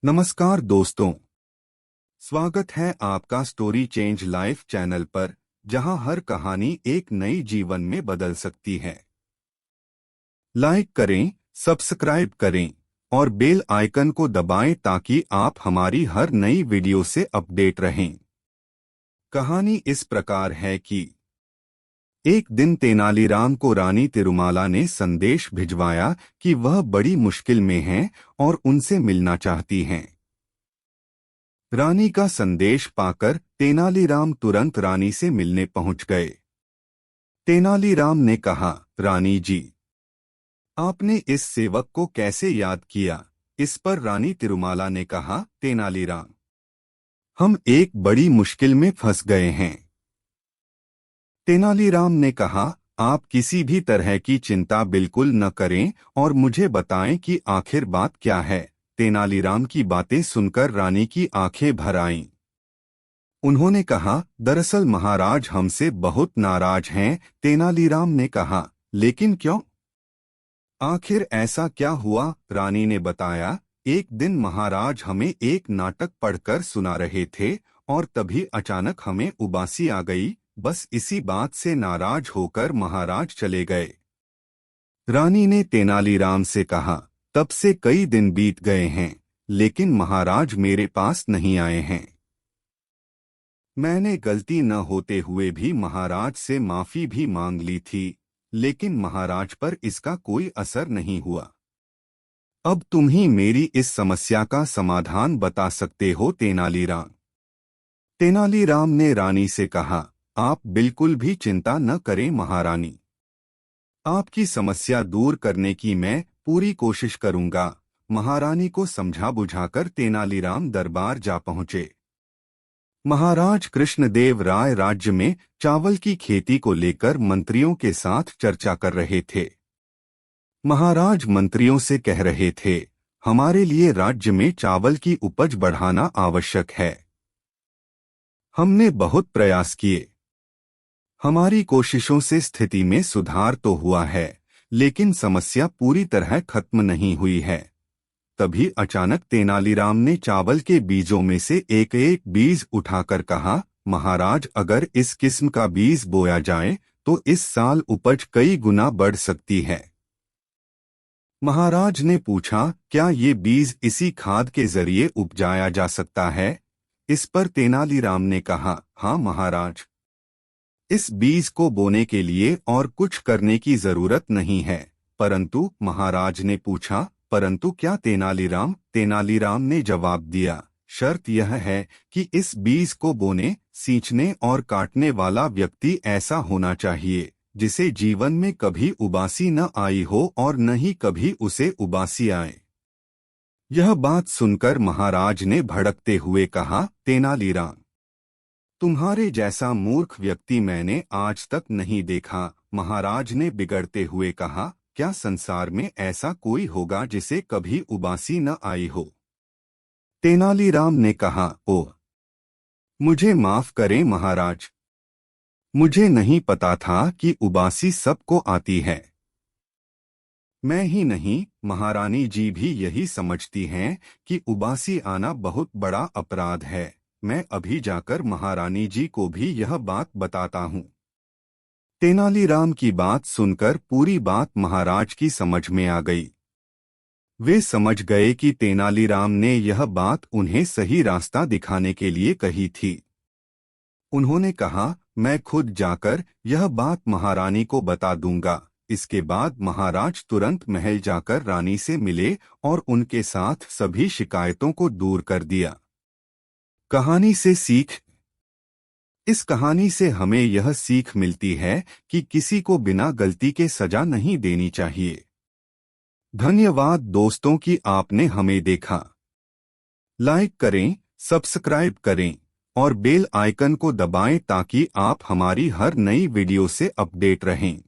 नमस्कार दोस्तों, स्वागत है आपका स्टोरी चेंज लाइफ चैनल पर, जहां हर कहानी एक नई जीवन में बदल सकती है। लाइक करें, सब्सक्राइब करें और बेल आइकन को दबाएं ताकि आप हमारी हर नई वीडियो से अपडेट रहें। कहानी इस प्रकार है कि एक दिन तेनालीराम को रानी तिरुमाला ने संदेश भिजवाया कि वह बड़ी मुश्किल में हैं और उनसे मिलना चाहती हैं। रानी का संदेश पाकर तेनालीराम तुरंत रानी से मिलने पहुंच गए। तेनालीराम ने कहा, रानी जी, आपने इस सेवक को कैसे याद किया? इस पर रानी तिरुमाला ने कहा, तेनालीराम, हम एक बड़ी मुश्किल में फंस गए हैं। तेनालीराम ने कहा, आप किसी भी तरह की चिंता बिल्कुल न करें और मुझे बताएं कि आखिर बात क्या है। तेनालीराम की बातें सुनकर रानी की आंखें भर आईं। उन्होंने कहा, दरअसल महाराज हमसे बहुत नाराज हैं। तेनालीराम ने कहा, लेकिन क्यों? आखिर ऐसा क्या हुआ? रानी ने बताया, एक दिन महाराज हमें एक नाटक पढ़कर सुना रहे थे और तभी अचानक हमें उबासी आ गई। बस इसी बात से नाराज होकर महाराज चले गए। रानी ने तेनालीराम से कहा, तब से कई दिन बीत गए हैं, लेकिन महाराज मेरे पास नहीं आए हैं। मैंने गलती न होते हुए भी महाराज से माफी भी मांग ली थी, लेकिन महाराज पर इसका कोई असर नहीं हुआ। अब तुम ही मेरी इस समस्या का समाधान बता सकते हो तेनालीराम। तेनालीराम ने रानी से कहा, आप बिल्कुल भी चिंता न करें महारानी। आपकी समस्या दूर करने की मैं पूरी कोशिश करूंगा। महारानी को समझा बुझाकर तेनालीराम दरबार जा पहुंचे। महाराज कृष्णदेव राय राज्य में चावल की खेती को लेकर मंत्रियों के साथ चर्चा कर रहे थे। महाराज मंत्रियों से कह रहे थे, हमारे लिए राज्य में चावल की उपज बढ़ाना आवश्यक है। हमने बहुत प्रयास किए। हमारी कोशिशों से स्थिति में सुधार तो हुआ है, लेकिन समस्या पूरी तरह खत्म नहीं हुई है। तभी अचानक तेनालीराम ने चावल के बीजों में से एक एक बीज उठाकर कहा, महाराज अगर इस किस्म का बीज बोया जाए तो इस साल उपज कई गुना बढ़ सकती है। महाराज ने पूछा, क्या ये बीज इसी खाद के जरिए उपजाया जा सकता है? इस पर तेनालीराम ने कहा, हाँ महाराज, इस बीज को बोने के लिए और कुछ करने की जरूरत नहीं है। परंतु महाराज ने पूछा, परंतु क्या तेनालीराम? तेनालीराम ने जवाब दिया, शर्त यह है कि इस बीज को बोने, सींचने और काटने वाला व्यक्ति ऐसा होना चाहिए जिसे जीवन में कभी उबासी न आई हो और न ही कभी उसे उबासी आए। यह बात सुनकर महाराज ने भड़कते हुए कहा, तेनालीराम, तुम्हारे जैसा मूर्ख व्यक्ति मैंने आज तक नहीं देखा। महाराज ने बिगड़ते हुए कहा, क्या संसार में ऐसा कोई होगा जिसे कभी उबासी न आई हो? तेनालीराम ने कहा, ओह, मुझे माफ करें महाराज, मुझे नहीं पता था कि उबासी सबको आती है। मैं ही नहीं, महारानी जी भी यही समझती हैं कि उबासी आना बहुत बड़ा अपराध है। मैं अभी जाकर महारानी जी को भी यह बात बताता हूँ। तेनालीराम की बात सुनकर पूरी बात महाराज की समझ में आ गई। वे समझ गए कि तेनालीराम ने यह बात उन्हें सही रास्ता दिखाने के लिए कही थी। उन्होंने कहा, मैं खुद जाकर यह बात महारानी को बता दूंगा। इसके बाद महाराज तुरंत महल जाकर रानी से मिले और उनके साथ सभी शिकायतों को दूर कर दिया। कहानी से सीख। इस कहानी से हमें यह सीख मिलती है कि किसी को बिना गलती के सजा नहीं देनी चाहिए। धन्यवाद दोस्तों कि आपने हमें देखा। लाइक करें, सब्सक्राइब करें और बेल आइकन को दबाएं ताकि आप हमारी हर नई वीडियो से अपडेट रहें।